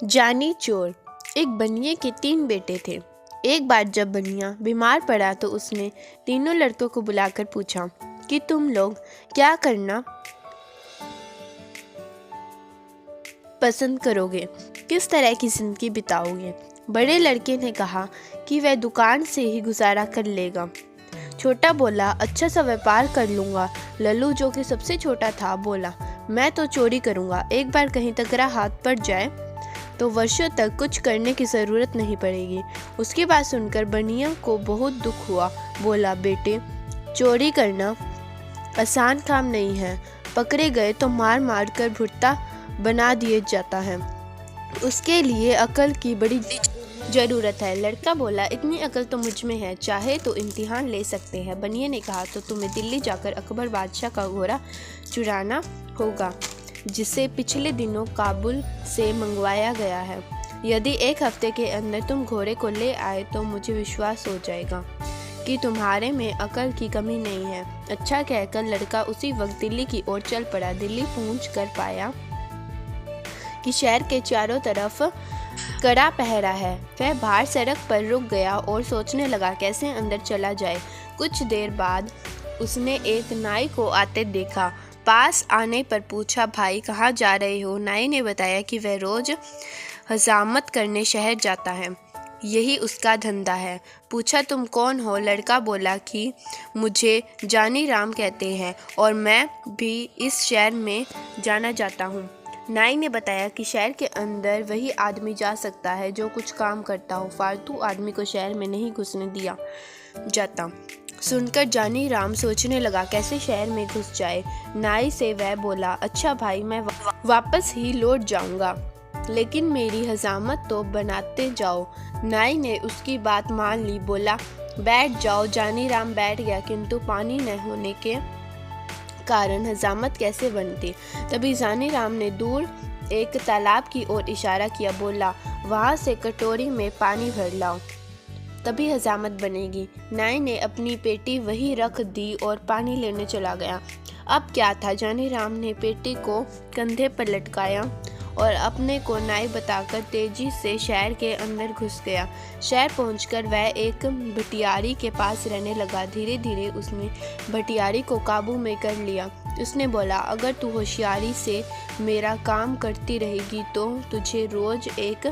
जानी चोर। एक बनिए के 3 बेटे थे। एक बार जब बनिया बीमार पड़ा तो उसने तीनों लड़कों को बुलाकर पूछा कि तुम लोग क्या करना पसंद करोगे, किस तरह की जिंदगी बिताओगे। बड़े लड़के ने कहा कि वह दुकान से ही गुजारा कर लेगा। छोटा बोला, अच्छा सा व्यापार कर लूँगा। लल्लू जो कि सबसे छोटा था बोला, मैं तो चोरी करूँगा। एक बार कहीं तगड़ा हाथ पड़ जाए तो वर्षों तक कुछ करने की ज़रूरत नहीं पड़ेगी। उसकी बात सुनकर बनिया को बहुत दुख हुआ। बोला, बेटे, चोरी करना आसान काम नहीं है। पकड़े गए तो मार मार कर भुट्टा बना दिया जाता है। उसके लिए अकल की बड़ी ज़रूरत है। लड़का बोला, इतनी अकल तो मुझ में है, चाहे तो इम्तिहान ले सकते हैं। बनिया ने कहा, तो तुम्हें दिल्ली जाकर अकबर बादशाह का घोड़ा चुराना होगा, जिसे पिछले दिनों काबुल से मंगवाया गया है। यदि 1 हफ्ते के अंदर तुम घोड़े को ले आए तो मुझे विश्वास हो जाएगा कि तुम्हारे में अकल की कमी नहीं है। अच्छा कहकर लड़का उसी वक्त दिल्ली की ओर चल पड़ा। दिल्ली पहुंच कर पाया कि शहर के चारों तरफ कड़ा पहरा है। वह बाहर सड़क पर रुक गया और सोचने लगा कैसे अंदर चला जाए। कुछ देर बाद उसने एक नाई को आते देखा। पास आने पर पूछा, भाई कहाँ जा रहे हो? नाई ने बताया कि वह रोज हजामत करने शहर जाता है, यही उसका धंधा है। पूछा, तुम कौन हो? लड़का बोला कि मुझे जानी राम कहते हैं और मैं भी इस शहर में जाना चाहता हूँ। नाई ने बताया कि शहर के अंदर वही आदमी जा सकता है जो कुछ काम करता हो, फालतू आदमी को शहर में नहीं घुसने दिया जाता। सुनकर जानी राम सोचने लगा कैसे शहर में घुस जाए। नाई से वह बोला, अच्छा भाई, मैं वापस ही लौट जाऊंगा, लेकिन मेरी हजामत तो बनाते जाओ। नाई ने उसकी बात मान ली। बोला, बैठ जाओ। जानी राम बैठ गया, किंतु पानी न होने के कारण हजामत कैसे बनती। तभी जानी राम ने दूर एक तालाब की ओर इशारा किया। बोला, वहां से कटोरी में पानी भर लाओ, तभी हजामत बनेगी। नाई ने अपनी पेटी वहीं रख दी और पानी लेने चला गया। अब क्या था, जानी राम ने पेटी को कंधे पर लटकाया और अपने को नाई बताकर तेजी से शहर के अंदर घुस गया। शहर पहुंचकर वह एक भटियारी के पास रहने लगा। धीरे धीरे उसने भटियारी को काबू में कर लिया। उसने बोला, अगर तू होशियारी से मेरा काम करती रहेगी तो तुझे रोज एक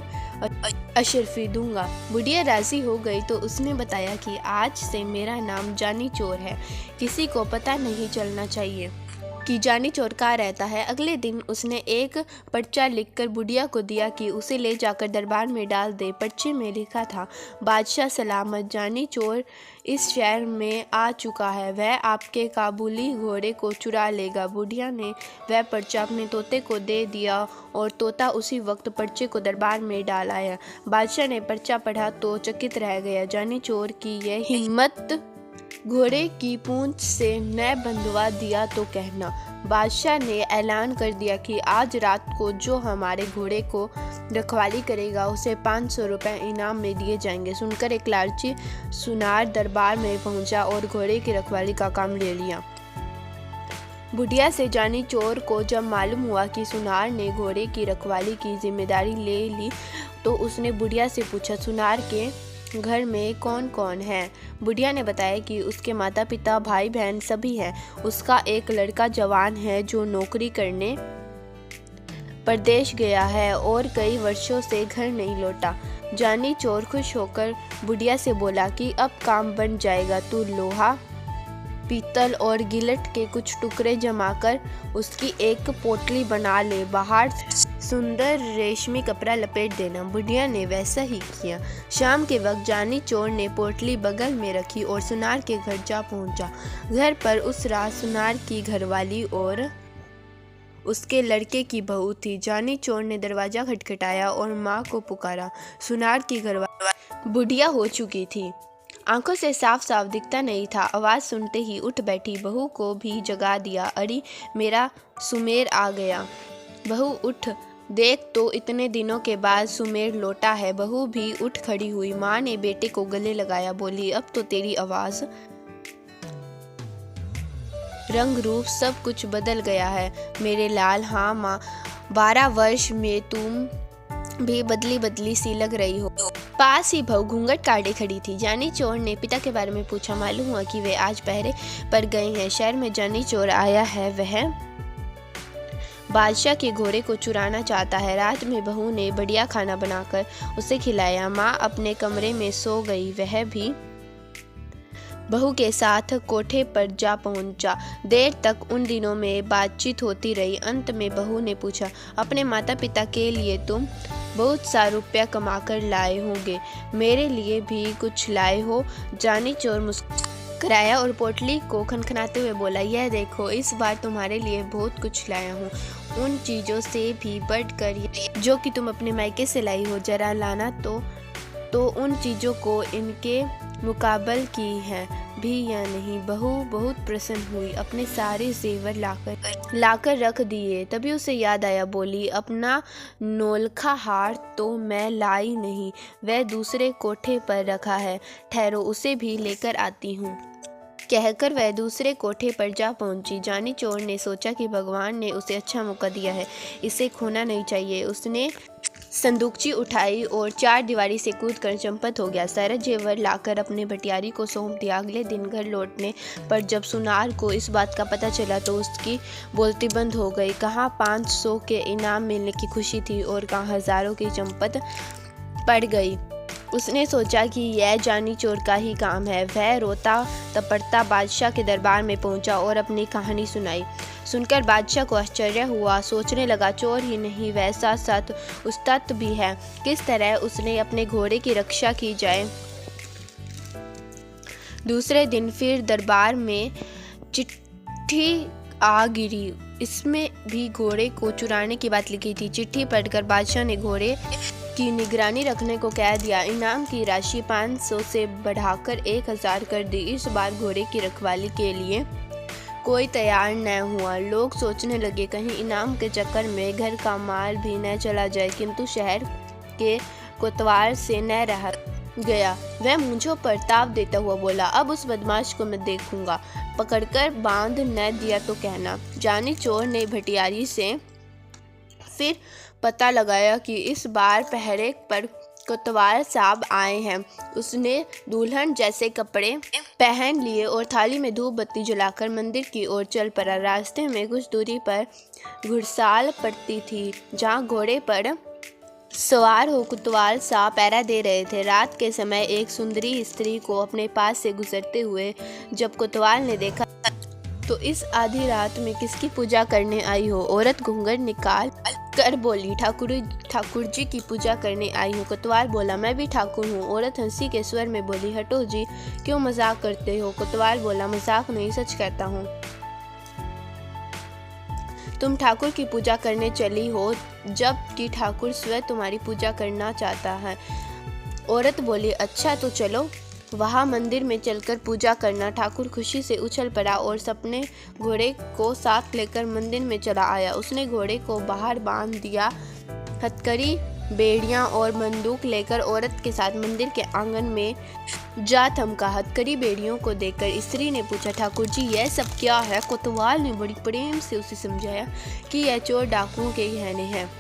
अशर्फी दूंगा। बुढ़िया राजी हो गई तो उसने बताया कि आज से मेरा नाम जानी चोर है, किसी को पता नहीं चलना चाहिए कि जानी चोर कहाँ रहता है। अगले दिन उसने एक पर्चा लिखकर बुढ़िया को दिया कि उसे ले जाकर दरबार में डाल दे। पर्चे में लिखा था, बादशाह सलामत, जानी चोर इस शहर में आ चुका है, वह आपके काबुली घोड़े को चुरा लेगा। बुढ़िया ने वह पर्चा अपने तोते को दे दिया और तोता उसी वक्त पर्चे को दरबार में डाल आया। बादशाह ने पर्चा पढ़ा तो चकित रह गया। जानी चोर की यह हिम्मत घोड़े की पूंछ से न बंधवा दिया तो कहना। बादशाह ने ऐलान कर दिया कि आज रात को जो हमारे घोड़े को रखवाली करेगा उसे 500 रुपये इनाम में दिए जाएंगे। सुनकर एक लालची सुनार दरबार में पहुंचा और घोड़े की रखवाली का काम ले लिया। बुढ़िया से जानी चोर को जब मालूम हुआ कि सुनार ने घोड़े की रखवाली की जिम्मेदारी ले ली तो उसने बुढ़िया से पूछा, सुनार के घर में कौन कौन है? बुढ़िया ने बताया कि उसके माता पिता, भाई बहन सभी हैं। उसका एक लड़का जवान है जो नौकरी करने परदेश गया है और कई वर्षों से घर नहीं लौटा। जानी चोर खुश होकर बुढ़िया से बोला कि अब काम बन जाएगा। तू लोहा, पीतल और गिलट के कुछ टुकड़े जमाकर उसकी एक पोटली बना ले, बाहर सुंदर रेशमी कपड़ा लपेट देना। बुढ़िया ने वैसा ही किया। शाम के वक्त जानी चोर ने पोटली बगल में रखी और सुनार के घर जा पहुंचा। घर पर उस रात सुनार की घरवाली और उसके लड़के की बहू थी। जानी चोर ने दरवाजा खटखटाया और माँ को पुकारा। सुनार की घरवाली बुढ़िया हो चुकी थी, आंखों से साफ साफ दिखता नहीं था। आवाज़ सुनते ही उठ बैठी। बहू को भी जगा दिया। अरे मेरा सुमेर आ गया। बहू उठ, देख तो इतने दिनों के बाद सुमेर लौटा है। बहू भी उठ खड़ी हुई। माँ ने बेटे को गले लगाया। बोली, अब तो तेरी आवाज़, रंग रूप सब कुछ बदल गया है मेरे लाल। हाँ माँ, 12 वर्ष में तुम भी बदली बदली सी लग रही हो। पास ही बहू घूंघट काटे खड़ी थी। जानी चोर ने पिता के बारे में पूछा। मालूम हुआ कि वे आज पहरे पर गए हैं। शहर में जानी चोर आया है, वह बादशाह के घोड़े को चुराना चाहता है। रात में बहू ने बढ़िया खाना बनाकर उसे खिलाया। माँ अपने कमरे में सो गई। वह भी बहू के साथ कोठे पर जा पहुंचा। देर तक उन दिनों में बातचीत होती रही। अंत में बहू ने पूछा, अपने माता पिता के लिए तुम बहुत सा रुपया कमा कर लाए होंगे, मेरे लिए भी कुछ लाए हो? जानी चोर मुस्कुराया और पोटली को खनखनाते हुए बोला, यह देखो, इस बार तुम्हारे लिए बहुत कुछ लाया हूँ, उन चीज़ों से भी बढ़कर जो कि तुम अपने मायके से लाई हो। जरा लाना तो उन चीज़ों को इनके मुकाबल की है भी या नहीं। बहू बहुत प्रसन्न हुई, अपने सारे जेवर लाकर रख दिए। तभी उसे याद आया, बोली, अपना नौलखा हार तो मैं लाई नहीं, वह दूसरे कोठे पर रखा है, ठहरो उसे भी लेकर आती हूँ। कहकर वह दूसरे कोठे पर जा पहुंची। जानी चोर ने सोचा कि भगवान ने उसे अच्छा मौका दिया है, इसे खोना नहीं चाहिए। उसने संदूकची उठाई और चार दीवारी से कूदकर चंपत हो गया। सारा जेवर लाकर अपने भटियारी को सौंप दिया। अगले दिन घर लौटने पर जब सुनार को इस बात का पता चला तो उसकी बोलती बंद हो गई। कहाँ 500 के इनाम मिलने की खुशी थी और कहाँ हजारों की चंपत पड़ गई। उसने सोचा कि यह जानी चोर का ही काम है। वह रोता तपड़ता बादशाह के दरबार में पहुंचा और अपनी कहानी सुनाई। सुनकर बादशाह को आश्चर्य हुआ। सोचने लगा, चोर ही नहीं, वह साथ साथ उस्ताद भी है, किस तरह उसने अपने घोड़े की रक्षा की जाए। दूसरे दिन फिर दरबार में चिट्ठी आ गिरी। इसमें भी घोड़े को चुराने की बात लिखी थी। चिट्ठी पढ़कर बादशाह ने घोड़े की निगरानी रखने को कह दिया। इनाम की राशि 500 से बढ़ाकर 1000 कर दी। इस बार घोड़े की रखवाली के लिए कोई तैयार न हुआ। लोग सोचने लगे, कहीं इनाम के चक्कर में घर का माल भी न चला जाए, किंतु शहर के कोतवाल से न रहा गया। वह मूंछों पर ताव देता हुआ बोला, अब उस बदमाश को मैं देखूंगा, पकड़कर बांध न दिया तो कहना। जानी चोर ने भटियारी से फिर पता लगाया कि इस बार पहरे पर कोतवाल साहब आए हैं। उसने दुल्हन जैसे कपड़े पहन लिए और थाली में धूप बत्ती जलाकर मंदिर की ओर चल पड़ा। रास्ते में कुछ दूरी पर घुड़साल पड़ती थी, जहाँ घोड़े पर सवार हो कोतवाल साहब पहरा दे रहे थे। रात के समय एक सुंदरी स्त्री को अपने पास से गुजरते हुए जब कोतवाल ने देखा तो इस आधी रात में किसकी पूजा करने आई हो? औरत घूंघट निकाल कर बोली, ठाकुर जी की पूजा करने आई हूँ। कोतवाल बोला, मैं भी ठाकुर हूँ। औरत हंसी के स्वर में बोली, हटो जी, क्यों मजाक करते हो? कोतवाल बोला, मजाक नहीं, सच कहता हूँ। तुम ठाकुर की पूजा करने चली हो, जबकि ठाकुर स्वयं तुम्हारी पूजा करना चाहता है। औरत बोली, अच्छा तो चलो वहाँ मंदिर में चलकर पूजा करना। ठाकुर खुशी से उछल पड़ा और अपने घोड़े को साथ लेकर मंदिर में चला आया। उसने घोड़े को बाहर बांध दिया। हथकड़ी, बेड़ियां और बंदूक लेकर औरत के साथ मंदिर के आंगन में जा थमका। हथकड़ी बेड़ियों को देखकर स्त्री ने पूछा, ठाकुर जी यह सब क्या है? कोतवाल ने बड़ी प्रेम से उसे समझाया कि यह चोर डाकुओं के गहने हैं,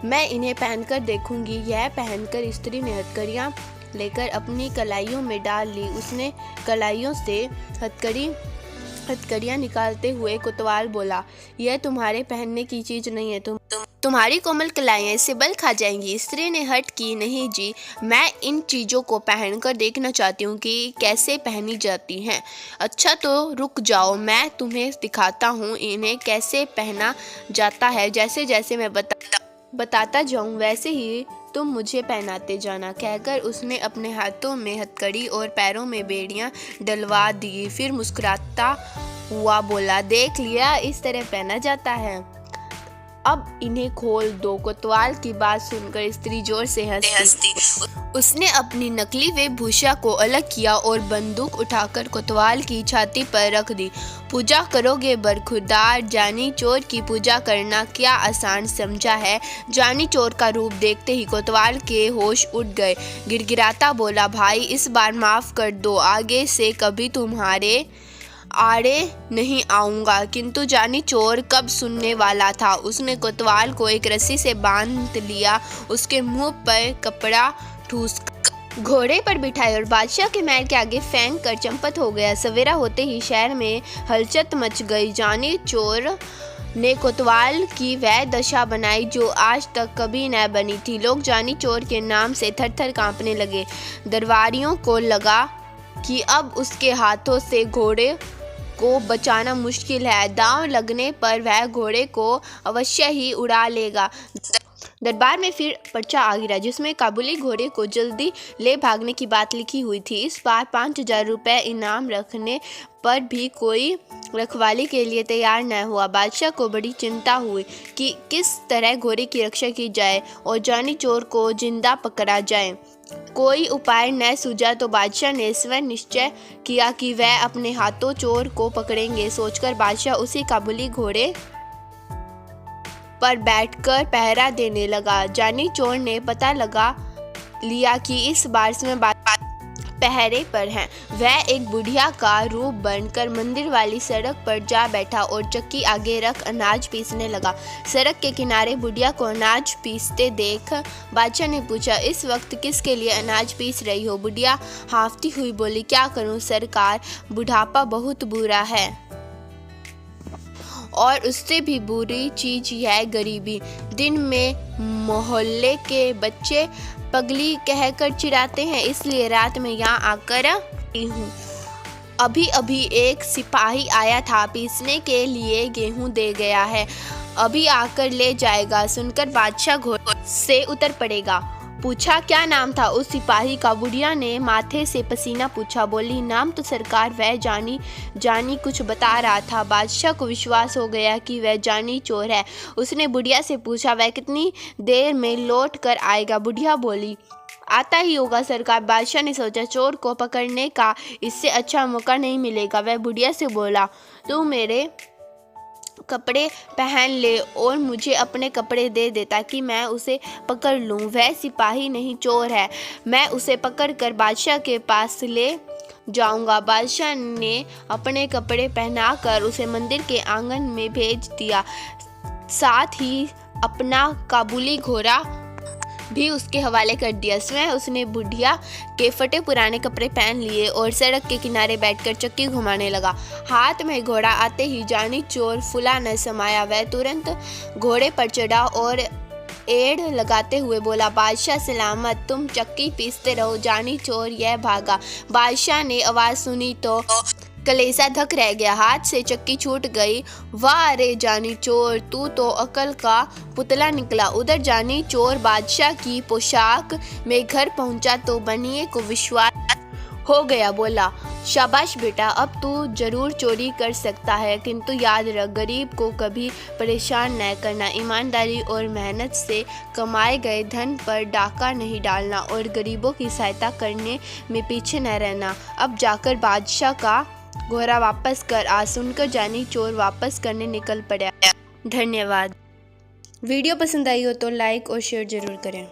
मैं इन्हें पहनकर देखूंगी। यह पहनकर स्त्री ने हथकड़ियां लेकर अपनी कलाइयों में डाल ली। उसने कलाइयों से हथकड़ियां निकालते हुए कोतवाल बोला, यह तुम्हारे पहनने की चीज नहीं है, तुम्हारी कोमल कलाइयां इससे बल खा जाएंगी। स्त्री ने हट की, नहीं जी, मैं इन चीज़ों को पहनकर देखना चाहती हूँ कि कैसे पहनी जाती हैं। अच्छा तो रुक जाओ, मैं तुम्हें दिखाता हूँ इन्हें कैसे पहना जाता है। जैसे जैसे मैं बताता जाऊँ वैसे ही तुम मुझे पहनाते जाना। कहकर उसने अपने हाथों में हथकड़ी और पैरों में बेड़ियां डलवा दी। फिर मुस्कुराता हुआ बोला, देख लिया, इस तरह पहना जाता है, अब इन्हें खोल दो। कोतवाल की बात सुनकर स्त्री जोर से हंसी। उसने अपनी नकली वेशभूषा को अलग किया और बंदूक उठाकर कोतवाल की छाती पर रख दी। पूजा करोगे बरखुरदार? जानी चोर की पूजा करना क्या आसान समझा है? जानी चोर का रूप देखते ही कोतवाल के होश उड़ गए। गिड़गिड़ाता बोला, भाई इस बार माफ कर दो, आगे से कभी तुम्हारे आड़े नहीं आऊंगा। किंतु जानी चोर कब सुनने वाला था। उसने कोतवाल को एक रस्सी से बांध लिया, उसके मुंह पर कपड़ा ठूस घोड़े पर बिठाए और बादशाह के महल के आगे फेंक कर चंपत हो गया। सवेरा होते ही शहर में हलचल मच गई। जानी चोर ने कोतवाल की वह दशा बनाई जो आज तक कभी न बनी थी। लोग जानी चोर के नाम से थर-थर कांपने लगे। दरबारियों को लगा कि अब उसके हाथों से घोड़े को बचाना मुश्किल है। दांव लगने पर वह घोड़े को अवश्य ही उड़ा लेगा। दरबार में फिर पर्चा आ गिरा जिसमें काबुली घोड़े को जल्दी ले भागने की बात लिखी हुई थी। इस बार 5,000 रुपये इनाम रखने पर भी कोई रखवाली के लिए तैयार न हुआ। बादशाह को बड़ी चिंता हुई कि किस तरह घोड़े की रक्षा की जाए और जानी चोर को जिंदा पकड़ा जाए। कोई उपाय न सूझा तो बादशाह ने स्वयं निश्चय किया कि वह अपने हाथों चोर को पकड़ेंगे। सोचकर बादशाह उसी काबुली घोड़े पर बैठकर पहरा देने लगा। जानी चोर ने पता लगा लिया कि इस बार समय पहरे पर हैं। वह एक बुढ़िया का रूप बनकर मंदिर वाली सड़क पर जा बैठा और चक्की आगे रख अनाज पीसने लगा। सड़क के किनारे बुढ़िया को अनाज पीसते देख बादशाह ने पूछा, इस वक्त किसके लिए अनाज पीस रही हो? बुढ़िया हांफती हुई बोली, क्या करूं सरकार, बुढ़ापा बहुत बुरा है और उससे भी बुरी चीज है गरीबी। दिन में मोहल्ले के बच्चे पगली कहकर चिढ़ाते हैं, इसलिए रात में यहाँ आकर हूँ। अभी अभी एक सिपाही आया था, पीसने के लिए गेहूं दे गया है, अभी आकर ले जाएगा। सुनकर बादशाह घोड़े से उतर पड़ेगा। पूछा, क्या नाम था उस सिपाही का? बुढ़िया ने माथे से पसीना पूछा। बोली, नाम तो सरकार वह जानी कुछ बता रहा था। बादशाह को विश्वास हो गया कि वह जानी चोर है। उसने बुढ़िया से पूछा, वह कितनी देर में लौट कर आएगा? बुढ़िया बोली, आता ही होगा सरकार। बादशाह ने सोचा, चोर को पकड़ने का इससे अच्छा मौका नहीं मिलेगा। वह बुढ़िया से बोला, तू मेरे कपड़े पहन ले और मुझे अपने कपड़े दे दे ताकि मैं उसे पकड़ लूं। वह सिपाही नहीं चोर है, मैं उसे पकड़कर बादशाह के पास ले जाऊंगा। बादशाह ने अपने कपड़े पहनाकर उसे मंदिर के आंगन में भेज दिया, साथ ही अपना काबुली घोड़ा भी उसके हवाले कर दिया। स्वयं उसने बुढ़िया के फटे पुराने कपड़े पहन लिए और सड़क के किनारे बैठकर चक्की घुमाने लगा। हाथ में घोड़ा आते ही जानी चोर फुला न समाया। वह तुरंत घोड़े पर चढ़ा और एड़ लगाते हुए बोला, बादशाह सलामत, तुम चक्की पीसते रहो। जानी चोर यह भागा। बादशाह ने आवाज सुनी तो कलेसा धक रह गया, हाथ से चक्की छूट गई। वाह रे जानी चोर, तू तो अकल का पुतला निकला। उधर जानी चोर बादशाह की पोशाक में घर पहुंचा तो बनिए को विश्वास हो गया। बोला, शाबाश बेटा, अब तू जरूर चोरी कर सकता है, किंतु याद रख, गरीब को कभी परेशान न करना। ईमानदारी और मेहनत से कमाए गए धन पर डाका नहीं डालना और गरीबों की सहायता करने में पीछे न रहना। अब जाकर बादशाह का घोड़ा वापस कर आ। सुनकर जानी चोर वापस करने निकल पड़ा। धन्यवाद। वीडियो पसंद आई हो तो लाइक और शेयर जरूर करें।